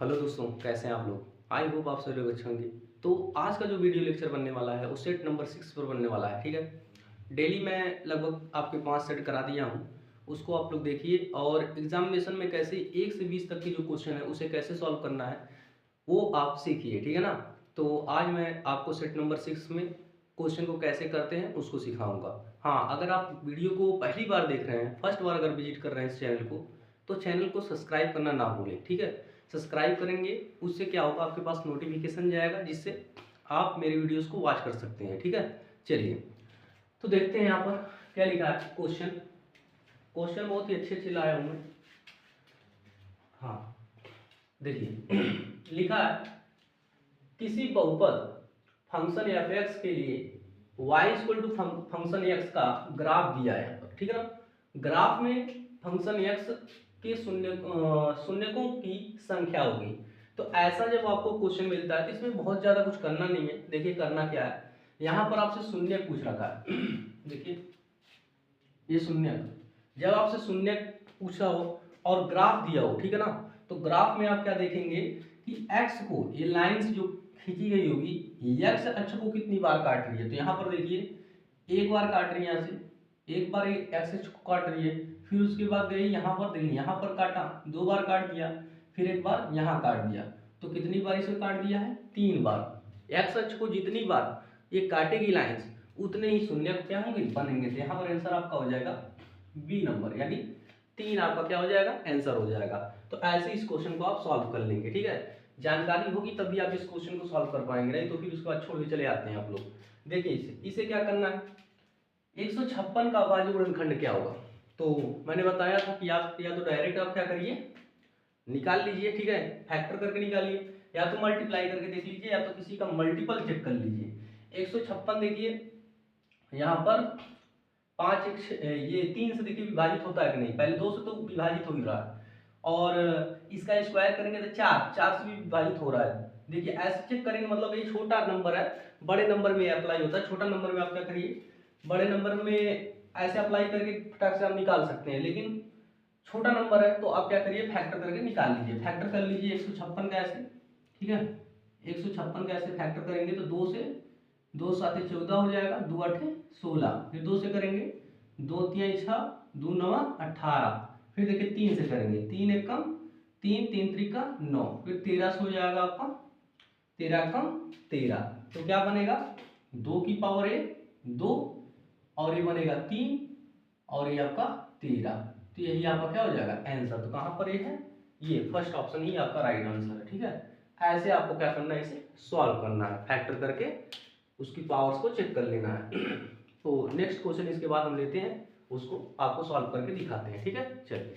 Hello दोस्तों, कैसे हैं आप लोग। आई होप आप सभी लोग अच्छे होंगे। तो आज का जो वीडियो लेक्चर बनने वाला है वो सेट नंबर 6 पर बनने वाला है। ठीक है, डेली मैं लगभग आपके 5 सेट करा दिया हूँ, उसको आप लोग देखिए। और एग्जामिनेशन में कैसे 1 से 20 तक की जो क्वेश्चन है उसे कैसे सॉल्व करना है वो आप सीखिए, ठीक है ना। तो आज मैं आपको सेट नंबर 6 में क्वेश्चन को कैसे करते हैं उसको सिखाऊंगा। हाँ, अगर आप वीडियो को पहली बार देख रहे हैं, फर्स्ट बार अगर विजिट कर रहे हैं इस चैनल को, तो चैनल को सब्सक्राइब करना ना भूलें। ठीक है, सब्सक्राइब करेंगे उससे क्या होगा, आपके पास नोटिफिकेशन जाएगा जिससे आप मेरे वीडियोस को वॉच कर सकते हैं। ठीक है, चलिए तो देखते हैं यहाँ पर क्या लिखा है। क्वेश्चन क्वेश्चन बहुत ही अच्छे अच्छे लाया हूँ मैं। हाँ, देखिए लिखा है किसी बहुपद फंक्शन एफ एक्स के लिए y equal to function x का ग्राफ दिया है यहाँ पर। ठीक है ना, ग्राफ में फंक्शन एक्स के शून्यकों की संख्या होगी। तो ऐसा जब आपको क्वेश्चन मिलता है तो इसमें बहुत ज़्यादा कुछ करना नहीं है। देखिए करना क्या है, यहाँ पर आपसे शून्य पूछ रखा है देखिए ये शून्य, जब आपसे शून्य पूछा हो और ग्राफ दिया हो, ठीक है ना, तो ग्राफ में आप क्या देखेंगे कि x को, ये लाइंस जो खींची गई होगी, x अक्ष को कितनी बार काट रही है। तो यहाँ पर देखिए एक बार काट रही है, यहाँ से एक बार x अक्ष को काट रही है, फिर उसके बाद गई यहाँ पर, देखिए यहाँ पर काटा, 2 बार काट दिया, फिर एक बार यहाँ काट दिया। तो कितनी बार इसे काट दिया है, 3 बार। x अक्ष को जितनी बार ये काटेगी लाइंस उतने ही शून्य क्या होंगे, बनेंगे। तो यहाँ पर आंसर आपका हो जाएगा बी नंबर, यानी 3 आपका क्या हो जाएगा, आंसर हो जाएगा। तो ऐसे इस क्वेश्चन को आप सॉल्व कर लेंगे। ठीक है, जानकारी होगी तभी आप इस क्वेश्चन को सॉल्व कर पाएंगे, नहीं तो फिर उसके बाद छोड़ के चले आते हैं आप लोग। देखिए इसे क्या करना है, 156 का अभाज्य गुणनखंड क्या होगा। तो मैंने बताया था कि आप या तो डायरेक्ट आप क्या करिए, निकाल लीजिए। ठीक है, फैक्टर करके निकालिए, या तो मल्टीप्लाई करके देख लीजिए, या तो किसी का मल्टीपल चेक कर लीजिए। 156 देखिए यहाँ पर 5 ये 3 से देखिए विभाजित होता है कि नहीं, पहले 2 से तो विभाजित हो ही रहा है, और इसका स्क्वायर करेंगे तो 4 से भी विभाजित हो रहा है। देखिए ऐसे चेक करेंगे, मतलब ये छोटा नंबर है, बड़े नंबर में अप्लाई होता है। छोटा नंबर में आप क्या करिए, बड़े नंबर में ऐसे अप्लाई करके फटाक से आप निकाल सकते हैं, लेकिन छोटा नंबर है तो आप क्या करिए, फैक्टर करके निकाल लीजिए। फैक्टर कर लीजिए 156 का ऐसे, ठीक है, 156 का ऐसे फैक्टर करेंगे तो 2 से 2 7 14 हो जाएगा, 2 8 16, फिर 2 से करेंगे 2 3 6, 2 9 18, फिर देखिए 3 से करेंगे, 3 1 कम 3, 3 3 का 9, फिर 13 से हो जाएगा आपका 13 कम 13। तो क्या बनेगा, 2 की पावर ए 2, और ये बनेगा 3, और ये आपका 13। तो यही आपका क्या हो जाएगा आंसर। तो कहाँ पर ये है, ये फर्स्ट ऑप्शन ही आपका राइट आंसर है। ठीक है, ऐसे आपको क्या करना है, इसे सॉल्व करना है, फैक्टर करके उसकी पावर्स को चेक कर लेना है। तो नेक्स्ट क्वेश्चन इसके बाद हम लेते हैं, उसको आपको सॉल्व करके दिखाते हैं। ठीक है, चलिए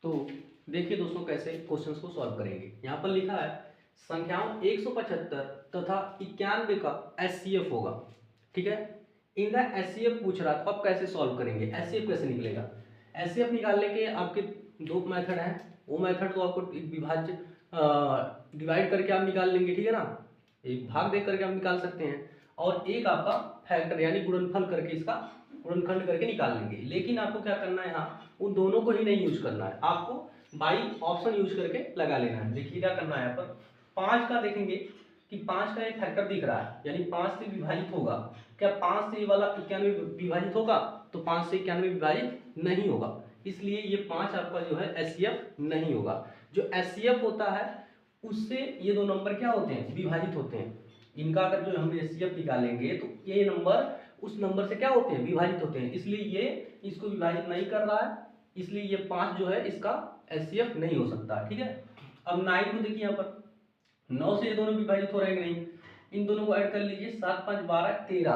तो देखिए दोस्तों कैसे क्वेश्चंस को सॉल्व करेंगे। यहाँ पर लिखा है संख्याओं 175 तथा 91 का एचसीएफ होगा। ठीक है, इनका एचसीएफ पूछ रहा, तो आप कैसे सॉल्व करेंगे, एचसीएफ कैसे निकलेगा। एचसीएफ निकालने के आपके 2 मेथड हैं। वो मेथड तो आपको विभाज्य डिवाइड करके आप निकाल लेंगे, ठीक है ना, एक भाग दे करके आप निकाल सकते हैं, और एक आपका फैक्टर यानी गुणनफल करके इसका गुणनखंड करके निकाल लेंगे। लेकिन आपको क्या करना है, यहाँ उन दोनों को ही नहीं यूज करना है, आपको बाई ऑप्शन यूज करके लगा लेना है। देखिए क्या करना है, यहाँ पर 5 का देखेंगे कि 5 का एक फैक्टर दिख रहा है, यानी 5 से विभाजित होगा। क्या 5 से ये वाला 91 विभाजित होगा, तो 5 से 91 विभाजित नहीं होगा, इसलिए ये 5 आपका जो है एचसीएफ नहीं होगा। जो एचसीएफ होता है उससे ये दो नंबर क्या होते हैं, विभाजित होते हैं। इनका अगर जो हम एचसीएफ निकालेंगे तो ये नंबर उस नंबर से क्या होते हैं, विभाजित होते हैं, इसलिए ये इसको विभाजित नहीं कर रहा है, इसलिए ये 5 जो है इसका एचसीएफ नहीं हो सकता। ठीक है, अब 9 को देखिए, यहाँ पर 9 से ये दोनों विभाजित हो रहे हैं कि नहीं, इन दोनों को ऐड कर लीजिए, 7 5 12 13,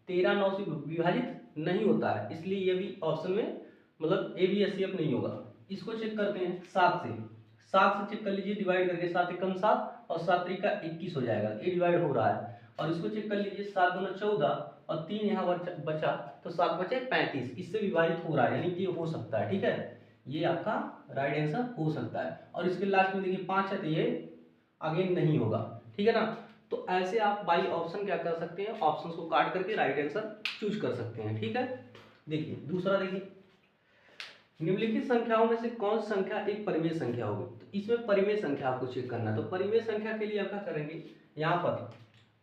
13 9 से विभाजित नहीं होता है, इसलिए ये भी ऑप्शन में मतलब ए भी एचसीएफ नहीं होगा। इसको चेक करते हैं 7 से, 7 से चेक कर लीजिए डिवाइड करके, 7 एकम 7 और 7 त्रिका 21 हो जाएगा, ये डिवाइड हो रहा है। और इसको चेक कर लीजिए, 7 दूना 14 और 3 यहाँ बचा, तो 7 बचे 35, इससे विभाजित हो रहा है, यानी कि ये हो सकता है। ठीक है, ये आपका राइट आंसर हो सकता है। और इसके लास्ट में देखिए 5 है, तो ये अगेन नहीं होगा। ठीक है ना, तो ऐसे आप बाई ऑप्शन क्या कर सकते हैं, ऑप्शंस को काट करके राइट आंसर चूज कर सकते हैं। ठीक है, देखिए दूसरा देखिए निम्नलिखित संख्याओं में से कौन सी संख्या एक परिमेय संख्या होगी? तो इसमें परिमेय संख्या आपको चेक करना है। तो परिमेय संख्या के लिए आप क्या करेंगे, यहाँ पर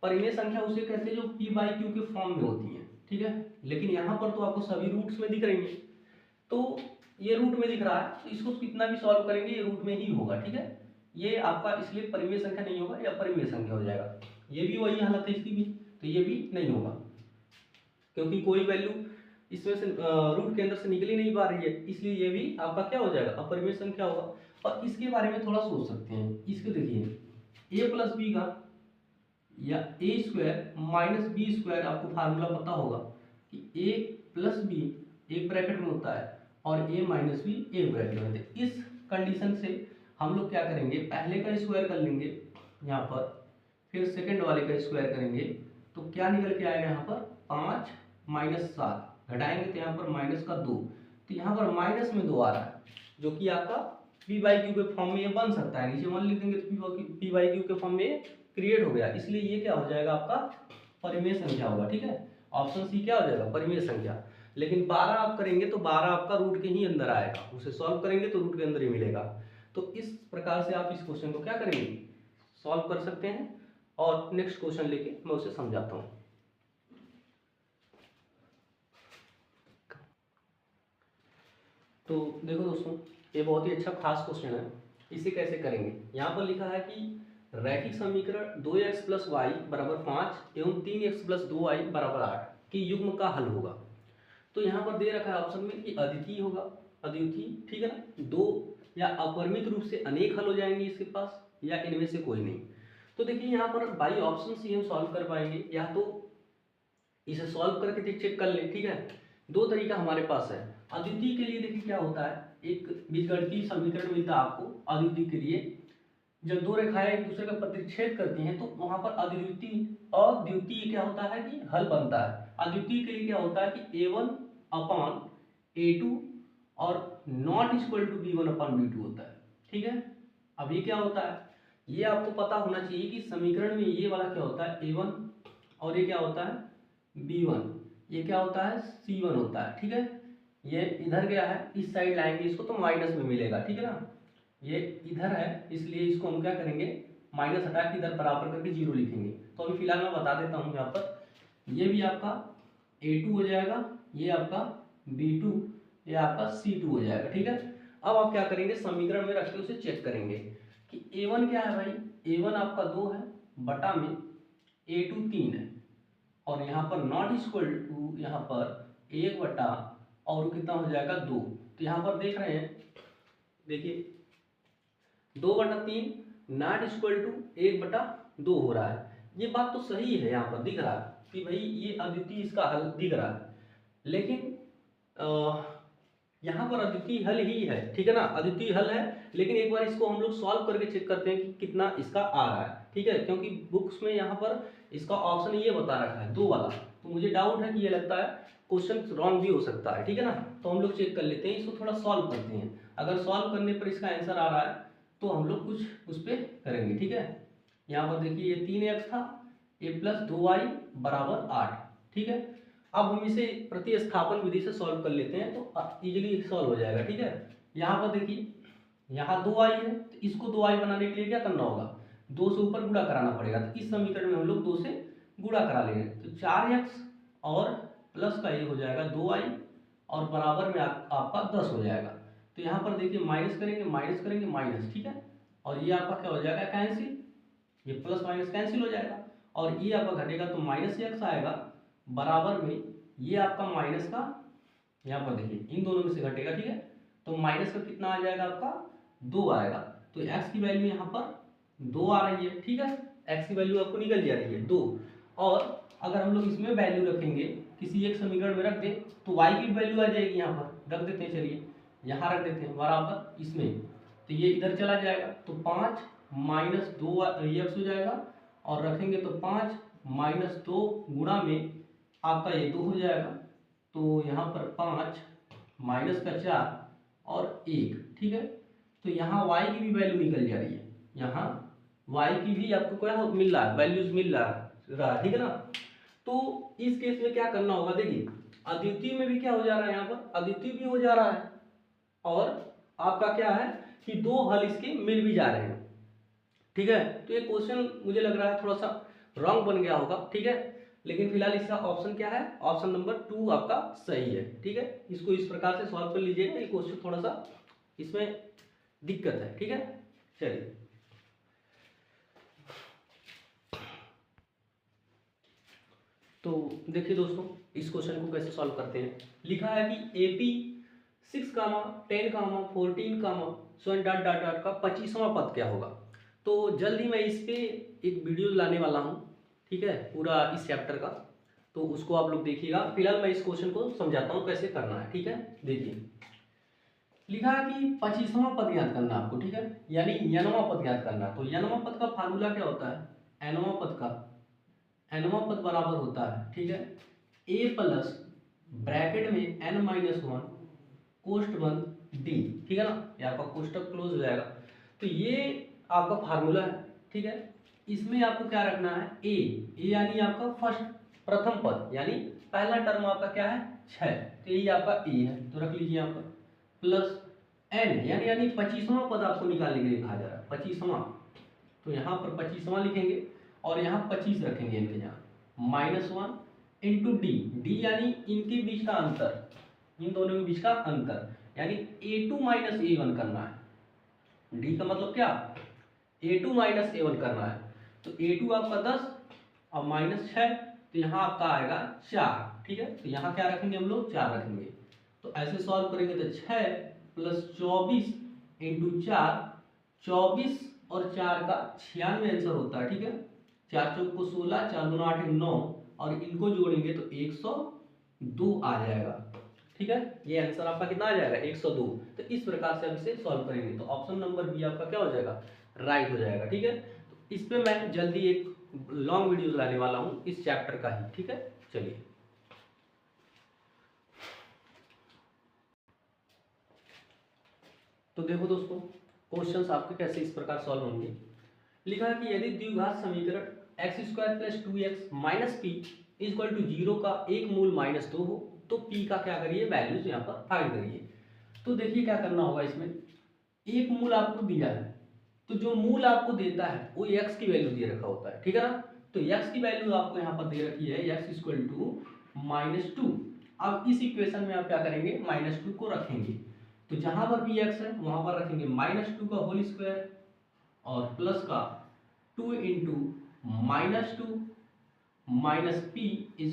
परिमेय संख्या उसे कहते हैं जो p बाई क्यू के फॉर्म में होती है, ठीक है। लेकिन यहाँ पर तो आपको सभी रूट्स में दिख रही है, तो ये रूट में दिख रहा है, तो इसको कितना भी सॉल्व करेंगे ये रूट में ही होगा, ठीक है। ये आपका इसलिए परिमेय संख्या नहीं होगा, या परिमेय संख्या हो जाएगा। ये भी वही हालत है इसकी भी, तो ये भी नहीं होगा, क्योंकि कोई वैल्यू इसमें से रूट के अंदर से निकल ही नहीं पा रही है, इसलिए ये भी आपका क्या हो जाएगा, अपरिमेय संख्या होगा। और इसके बारे में थोड़ा सोच सकते हैं, इसको देखिए a प्लस बी का या ए स्क्वायर माइनस बी स्क्वायर, आपको फार्मूला पता होगा कि a प्लस बी एक ब्रैकेट में होता है और a माइनस बी एक ब्रैकेट में होता है। इस कंडीशन से हम लोग क्या करेंगे, पहले का स्क्वायर कर लेंगे यहाँ पर, फिर सेकंड वाले का स्क्वायर करेंगे, तो क्या निकल के आएगा यहाँ पर 5 माइनस 7, घटाएंगे तो यहाँ पर माइनस का 2, तो यहाँ पर माइनस में 2 आ रहा है, जो कि आपका p बाई क्यू के फॉर्म में ये बन सकता है। नीचे 1 लिख देंगे तो p बाई क्यू के फॉर्म में क्रिएट हो गया, इसलिए ये क्या हो जाएगा आपका परिमेय संख्या होगा, ठीक है। ऑप्शन सी क्या हो जाएगा, परिमेय संख्या। लेकिन 12 आप करेंगे तो 12 आपका रूट के ही अंदर आएगा, उसे सॉल्व करेंगे तो रूट के अंदर ही मिलेगा। तो इस प्रकार से आप इस क्वेश्चन को क्या करेंगे, सॉल्व कर सकते हैं। और नेक्स्ट क्वेश्चन लेके मैं उसे समझाता हूँ। तो देखो दोस्तों, ये बहुत ही अच्छा खास क्वेश्चन है। इसे कैसे करेंगे, यहाँ पर लिखा है कि रैखिक समीकरण 2x प्लस वाई बराबर 5 एवं 3x प्लस 2y बराबर 8 की युग्म का हल होगा। तो यहाँ पर दे रखा है ऑप्शन में कि अद्वितीय होगा, अद्वितीय, ठीक है ना, दो या अपरिमित रूप से अनेक हल हो जाएंगे इसके पास, या इनमें से कोई नहीं। तो देखिए यहाँ पर बाई ऑप्शन से हम सॉल्व कर पाएंगे, या तो इसे सॉल्व करके चेक कर ले, ठीक है। दो तरीका हमारे पास है। अद्वितीय के लिए देखिए क्या होता है, एक बीजगणितीय समीकरण मिलता है आपको अद्वितीय के लिए। जब दो रेखाएं एक दूसरे का प्रतिच्छेद करती हैं तो वहां पर अद्वितीय क्या होता है कि हल बनता है। अद्वितीय के लिए क्या होता है कि a1 अपॉन a2 और not equal to b1 upon b2 होता है, ठीक है। अब ये क्या होता है, ये आपको पता होना चाहिए कि समीकरण में ये वाला क्या होता है a1 और ये क्या होता है b1, ये क्या होता है c1 होता है, ठीक है। ये इधर गया है, इस साइड लाएंगे इसको तो माइनस में मिलेगा, ठीक है ना। ये इधर है, इसलिए इसको हम क्या करेंगे, माइनस हटा के इधर बराबर करके 0 लिखेंगे। तो अभी फिलहाल मैं बता देता हूँ यहाँ पर, ये भी आपका a2 हो जाएगा, ये आपका b2, ये आपका c2 हो जाएगा, ठीक है। अब आप क्या करेंगे, समीकरण में रख के उसे चेक करेंगे कि a1 क्या है भाई, a1 आपका 2 है बटा में a2 3 है, और यहाँ पर नॉट इक्वल टू यहाँ पर 1 बटा और कितना हो जाएगा 2। तो यहाँ पर देख रहे हैं, देखिए 2/3 नॉट इक्वल टू 1/2 हो रहा है। ये बात तो सही है, यहाँ पर दिख रहा है कि भाई ये अद्वितीय इसका हल दिख रहा है, लेकिन यहाँ पर अद्वितीय हल ही है, ठीक है ना, अद्वितीय हल है। लेकिन एक बार इसको हम लोग सॉल्व करके चेक करते हैं कि कितना इसका आ रहा है, ठीक है, क्योंकि बुक्स में यहाँ पर इसका ऑप्शन ये बता रखा है 2 वाला, तो मुझे डाउट है कि ये लगता है क्वेश्चन रॉन्ग भी हो सकता है, ठीक है ना। तो हम लोग चेक कर लेते हैं, इसको थोड़ा सॉल्व करते हैं। अगर सॉल्व करने पर इसका आंसर आ रहा है तो हम लोग कुछ उस पर करेंगे, ठीक है। यहाँ पर देखिए ये 3x था, a प्लस 2y बराबर 8, ठीक है। अब हम इसे प्रतिस्थापन विधि से सॉल्व कर लेते हैं तो इजीली सॉल्व हो जाएगा, ठीक है। यहाँ पर देखिए यहाँ 2y है, तो इसको 2y बनाने के लिए क्या करना होगा, 2 से ऊपर गुणा कराना पड़ेगा। तो इस समीकरण में हम लोग 2 से गुणा करा लेंगे, तो 4x और प्लस का ये हो जाएगा 2y और बराबर में आपका 10 हो जाएगा। तो यहाँ पर देखिए माइनस करेंगे माइनस, ठीक है, और ये आपका क्या हो जाएगा कैंसिल, ये प्लस माइनस कैंसिल हो जाएगा, और ये आपका घटेगा तो माइनस x आएगा, बराबर में ये आपका माइनस का, यहाँ पर देखिए इन दोनों में से घटेगा, ठीक है। तो माइनस का कितना आ जाएगा आपका 2 आएगा, तो x की वैल्यू यहाँ पर 2 आ रही है, ठीक है। x की वैल्यू आपको निकल जा रही है 2, और अगर हम लोग इसमें वैल्यू रखेंगे किसी एक समीकरण में रख दें तो y की वैल्यू आ जाएगी, यहाँ पर रख देते हैं, चलिए यहाँ रख देते हैं बराबर इसमें, तो ये इधर चला जाएगा तो 5 माइनस 2 x हो जाएगा, और रखेंगे तो 5 माइनस 2 गुणा में आपका ये 2 हो जाएगा, तो यहाँ पर 5 माइनस का 4 और 1, ठीक है। तो यहाँ y की भी वैल्यू निकल जा रही है, यहाँ y की भी आपको क्या मिल रहा है, वैल्यूज मिल रहा है, ठीक है ना। तो इस केस में क्या करना होगा, देखिए अद्वितीय में भी क्या हो जा रहा है, यहाँ पर अद्वितीय भी हो जा रहा है, और आपका क्या है कि दो हल इसके मिल भी जा रहे हैं, ठीक है। तो ये क्वेश्चन मुझे लग रहा है थोड़ा सा रॉन्ग बन गया होगा, ठीक है, लेकिन फिलहाल इसका ऑप्शन क्या है, ऑप्शन नंबर 2 आपका सही है, ठीक है। इसको इस प्रकार से सॉल्व कर लीजिएगा, ये क्वेश्चन थोड़ा सा इसमें दिक्कत है, ठीक है। चलिए तो देखिए दोस्तों, इस क्वेश्चन को कैसे सॉल्व करते हैं। लिखा है कि AP 6, 10, 14, so dot dot dot का 25वां पद क्या होगा। तो जल्दी मैं इस पे एक वीडियो लाने वाला हूँ, ठीक है, पूरा इस चैप्टर का, तो उसको आप लोग देखिएगा। फिलहाल मैं इस क्वेश्चन को समझाता हूँ कैसे करना है, ठीक है। देखिए लिखा है कि 25वां पद याद करना है आपको, ठीक है, यानी nवां पद याद करना है। तो nवां पद का फार्मूला क्या होता है, nवां पद का nवां पद बराबर होता है, ठीक है, a प्लस ब्रैकेट में n-1 कोष्ट बंद d, ठीक है ना, ये आपका कोष्टक क्लोज हो जाएगा। तो ये आपका फार्मूला है, ठीक है। इसमें आपको क्या रखना है, a यानी आपका फर्स्ट प्रथम पद, यानी पहला टर्म आपका क्या है 6, तो यही आपका a है, तो रख लीजिए यहाँ पर, प्लस n यानी 25वां पद आपको निकालने के लिए कहा जा रहा है, 25वां, तो यहाँ पर 25वां लिखेंगे और यहाँ 25 रखेंगे इनके यहाँ, -1 इंटू डी यानी इनके बीच का अंतर, इन दोनों के बीच का अंतर, यानी a2 माइनस a1 करना है। डी का मतलब क्या, a2 माइनस a1 करना है। तो a2 आपका 10 और -6, तो यहाँ आपका आएगा 4, ठीक है। तो यहाँ क्या रखेंगे हम लोग, 4 रखेंगे। तो ऐसे सॉल्व करेंगे तो 6 प्लस 24 इंटू 4, 24 और 4 का 96 आंसर होता है, ठीक है। 4 चौक को 16, 4 दूना 8 9, और इनको जोड़ेंगे तो 102 आ जाएगा, ठीक है। ये आंसर आपका कितना आ जाएगा, 102। तो इस प्रकार से आप इसे सॉल्व करेंगे तो ऑप्शन नंबर बी आपका क्या हो जाएगा, राइट हो जाएगा, ठीक है। तो इस पे मैं जल्दी एक लॉन्ग वीडियो लाने वाला हूँ इस चैप्टर का ही, ठीक है। चलिए तो देखो दोस्तों, क्वेश्चंस आपके कैसे इस प्रकार सॉल्व होंगे। लिखा है कि यदि द्विघात समीकरण x² + 2x - p = 0 का एक मूल -2 हो तो p का क्या करिए, वैल्यूज यहाँ पर फाइंड करिए। तो देखिए क्या करना होगा, इसमें एक मूल आपको दिया है, तो जो मूल आपको देता है वो x की वैल्यू दे रखा होता है, ठीक है ना। तो x की वैल्यू आपको यहाँ पर दे रखी है, x = -2। अब इस इक्वेशन में आप क्या करेंगे, -2 को रखेंगे, तो जहां पर भी x है वहां पर रखेंगे -2 का होल स्क्वायर और प्लस का 2 इंटू -2 माइनस p =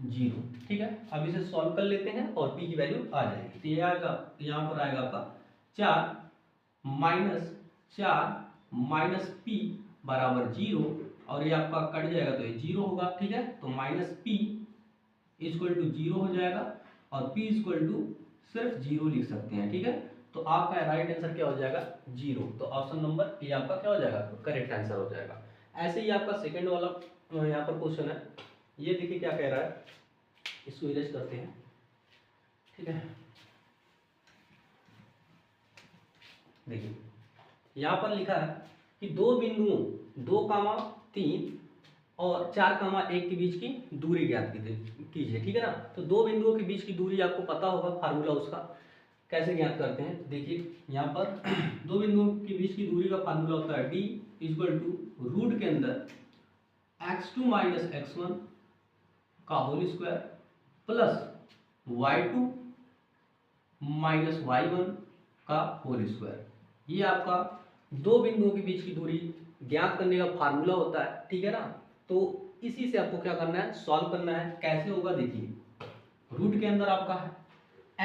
0, ठीक है। अब इसे सॉल्व कर लेते हैं और p की वैल्यू आ जाएगी, तो ये आएगा, यहाँ पर आएगा आपका 4 -4 -p बराबर 0, और ये आपका कट जाएगा तो ये 0 होगा, ठीक है। तो -p = 0 हो जाएगा और p = सिर्फ 0 लिख सकते हैं, ठीक है। तो आपका राइट आंसर क्या हो जाएगा, 0। तो ऑप्शन नंबर ए आपका क्या हो जाएगा, करेक्ट आंसर हो जाएगा। ऐसे ही आपका सेकंड वाला यहाँ पर क्वेश्चन है, ये देखिए क्या कह रहा है, इसको इरेज करते हैं, ठीक है। देखिए यहाँ पर लिखा है कि दो बिंदुओं 2, 3 और 4, 1 के बीच की दूरी ज्ञात कीजिए, ठीक है ना। तो दो बिंदुओं के बीच की दूरी आपको पता होगा, फार्मूला उसका कैसे ज्ञात करते हैं। देखिए यहाँ पर दो बिंदुओं के बीच की दूरी का फार्मूला होता है d = रूट के अंदर x2 - x1 का whole square plus y2 - y1 का होल स्क्वायर। ये आपका दो बिंदुओं के बीच की दूरी ज्ञात करने का फार्मूला होता है, ठीक है ना। तो इसी से आपको क्या करना है, सॉल्व करना है। कैसे होगा, देखिए रूट के अंदर आपका है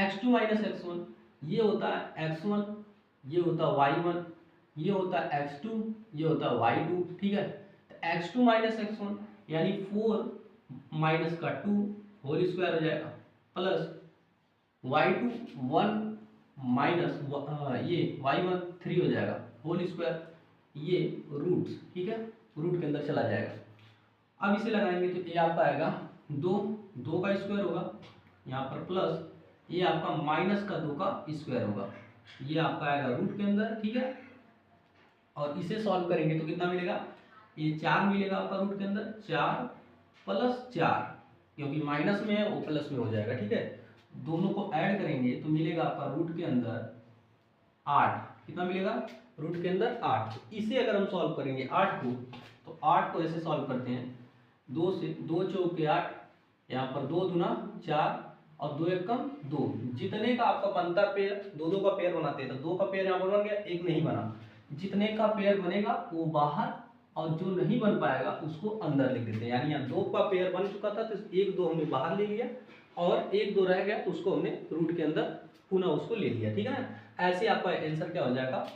x2 - x1, ये होता है x1, ये होता है y1, ये होता है x2, ये होता है y2, ठीक है। तो x2 - x1 यानी 4 माइनस का 2 होल स्क्वायर हो जाएगा, प्लस y2 1 माइनस ये y1 3 हो जाएगा होल स्क्वायर, ये रूट्स, ठीक है, रूट के अंदर चला जाएगा। अब इसे लगाएंगे तो ये आपका आएगा 2 का स्क्वायर होगा, यहाँ पर प्लस ये आपका -2 का स्क्वायर होगा, ये आपका आएगा रूट के अंदर, ठीक है। और इसे सॉल्व करेंगे तो कितना मिलेगा, ये 4 मिलेगा आपका रूट के अंदर, 4 + 4, क्योंकि माइनस में है वो प्लस में हो जाएगा, ठीक है। दोनों को ऐड करेंगे तो मिलेगा आपका रूट के अंदर 8। कितना मिलेगा? रूट के अंदर 8। इसे अगर हम सॉल्व करेंगे 8 को, तो 8 को ऐसे सॉल्व करते हैं, 2 से 2 चौके 8, यहाँ पर 2 दूना 4 और 2 एकम 2। जितने का आपका बनता पेयर, दो का पेयर बनाते हैं, तो 2 का पेयर यहाँ पर बन गया, एक नहीं बना। जितने का पेयर बनेगा वो बाहर, और जो नहीं बन पाएगा उसको अंदर लिख देते हैं। यानी यहाँ 2 का पेयर बन चुका था तो 1 2 हमने बाहर ले लिया, और 1 2 रह गया तो उसको हमने रूट के अंदर पुनः उसको ले लिया। ठीक है ना? ऐसे आपका आंसर क्या हो जाएगा?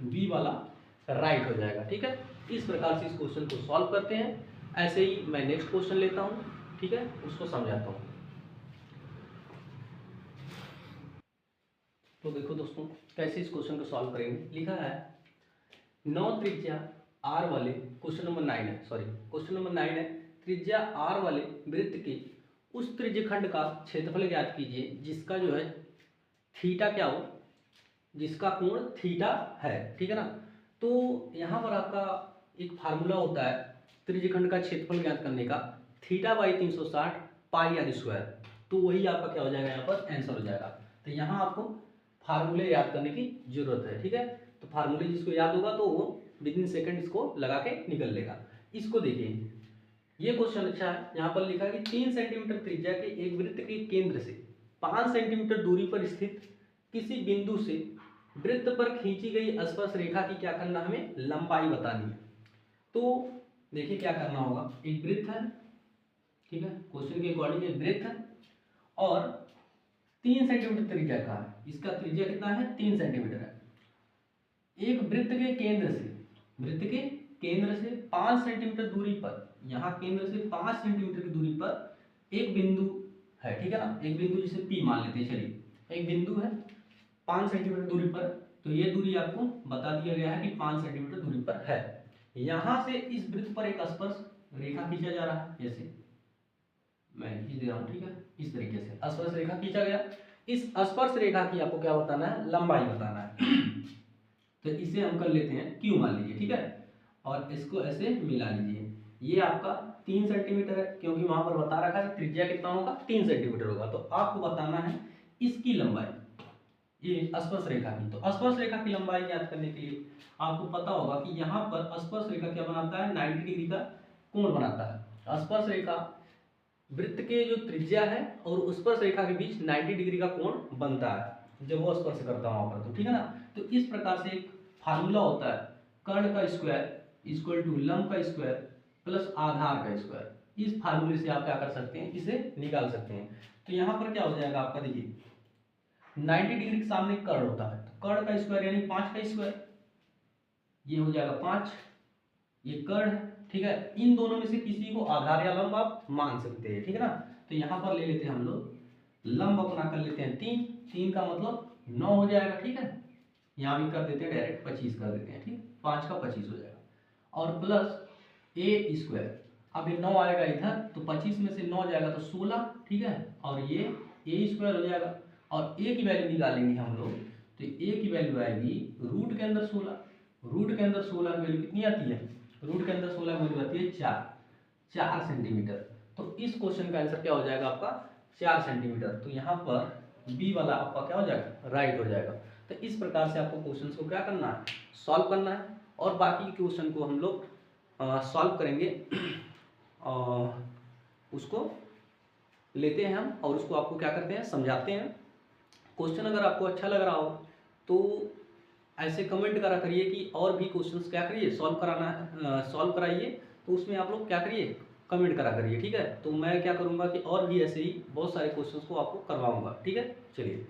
बी वाला राइट हो जाएगा। ठीक है, इस प्रकार से इस क्वेश्चन को सॉल्व करते हैं। ऐसे ही मैं नेक्स्ट क्वेश्चन लेता हूँ, ठीक है, उसको समझाता हूँ। तो देखो दोस्तों, कैसे इस क्वेश्चन को सॉल्व करेंगे। लिखा है 9 त्रिज्या आर वाले, क्वेश्चन नंबर 9 है, सॉरी क्वेश्चन नंबर 9 है, त्रिज्या आर वाले वृत्त के उस त्रिज्यखंड का क्षेत्रफल ज्ञात कीजिए जिसका जो है थीटा क्या हो, जिसका कोण थीटा है। ठीक है ना? तो यहाँ पर आपका एक फार्मूला होता है त्रिज्यखंड का क्षेत्रफल ज्ञात करने का, theta by 360 pi r square. तो वही आपका क्या हो जाएगा, यहाँ पर आंसर हो जाएगा। तो यहाँ आपको फार्मूले याद करने की जरूरत है। ठीक है, तो फार्मूले जिसको याद होगा तो वो विद इन सेकेंड इसको लगा के निकल लेगा। इसको देखिए, ये क्वेश्चन अच्छा है। यहाँ पर लिखा है कि 3 सेंटीमीटर त्रिज्या के एक वृत्त के केंद्र से 5 सेंटीमीटर दूरी पर स्थित किसी बिंदु से वृत्त पर खींची गई स्पर्श रेखा की क्या करना, हमें लंबाई बतानी है। तो देखिए क्या करना होगा, एक वृत्त है, ठीक है, क्वेश्चन के अकॉर्डिंग एक वृत्त है और 3 सेंटीमीटर त्रिज्या का है। इसका त्रिज्या कितना है? 3 सेंटीमीटर है। एक वृत्त के केंद्र से, वृत्त के केंद्र से 5 सेंटीमीटर दूरी पर, यहाँ केंद्र से 5 सेंटीमीटर की दूरी पर एक बिंदु है। ठीक है ना? एक बिंदु जिसे P मान लेते हैं। चलिए, एक बिंदु है 5 सेंटीमीटर दूरी पर, तो ये दूरी आपको बता दिया गया है कि 5 सेंटीमीटर दूरी पर है। यहाँ से इस वृत्त पर एक स्पर्श रेखा खींचा जा रहा है, जैसे मैं खींच दे रहा हूँ। ठीक है, इस तरीके से स्पर्श रेखा खींचा गया। इस स्पर्श रेखा की आपको क्या बताना है? लंबाई बताना है। तो इसे हम कर लेते हैं Q मान लीजिए। ठीक है, और इसको ऐसे मिला लीजिए। ये आपका 3 सेंटीमीटर है, क्योंकि वहां पर बता रखा है त्रिज्या कितना होगा, 3 सेंटीमीटर होगा। तो आपको बताना है इसकी लंबाई, ये स्पर्श रेखा की। तो स्पर्श रेखा की लंबाई ज्ञात करने के लिए आपको पता होगा कि यहाँ पर स्पर्श रेखा क्या बनाता है? 90 डिग्री का कोण बनाता है। स्पर्श रेखा वृत्त के जो त्रिज्या है और उस स्पर्श रेखा के बीच 90 डिग्री का कोण बनता है जब वो स्पर्श करता है वहां पर। तो ठीक है ना? तो इस प्रकार से एक फार्मूला होता है, कर्ण का स्क्वायर इक्वल टू लंब का स्क्वायर प्लस आधार का स्क्वायर। इस फार्मूले से आप क्या कर सकते हैं? इसे निकाल सकते हैं। तो यहाँ पर क्या हो जाएगा आपका, देखिए 90 डिग्री के सामने कर्ण होता है, तो कर्ण का स्क्वायर यानी 5 का स्क्वायर, ये हो जाएगा 5, ये कर्ण। ठीक है, इन दोनों में से किसी को आधार या लंब आप मान सकते हैं। ठीक है ना? तो यहाँ पर ले लेते हैं हम लोग लंब, अपना कर लेते हैं 3, 3 का मतलब 9 हो जाएगा। ठीक है, यहाँ भी कर देते हैं डायरेक्ट 25 कर देते हैं। ठीक, 5 का 25 हो जाएगा, और प्लस ए स्क्वायर। अब ये 9 आएगा इधर, तो 25 में से 9 जाएगा तो 16। ठीक है, और ये ए स्क्वायर हो जाएगा, और ए की वैल्यू निकालेंगे हम लोग, तो ए की वैल्यू आएगी रूट के अंदर 16। रूट के अंदर 16 की वैल्यू कितनी आती है? रूट के अंदर 16 की वैल्यू आती है 4 सेंटीमीटर। तो इस क्वेश्चन का आंसर क्या हो जाएगा आपका? 4 सेंटीमीटर। तो यहाँ पर बी वाला आपका क्या हो जाएगा? राइट हो जाएगा। तो इस प्रकार से आपको क्वेश्चन को क्या करना है? सॉल्व करना है, और बाकी क्वेश्चन को हम लोग सॉल्व करेंगे, उसको लेते हैं हम, और उसको आपको क्या करते हैं? समझाते हैं। क्वेश्चन अगर आपको अच्छा लग रहा हो तो ऐसे कमेंट करा करिए कि और भी क्वेश्चंस क्या करिए, सॉल्व कराना है, सॉल्व कराइए। तो उसमें आप लोग क्या करिए? कमेंट करा करिए। ठीक है, तो मैं क्या करूँगा कि और भी ऐसे ही बहुत सारे क्वेश्चंस को आपको करवाऊँगा। ठीक है, चलिए।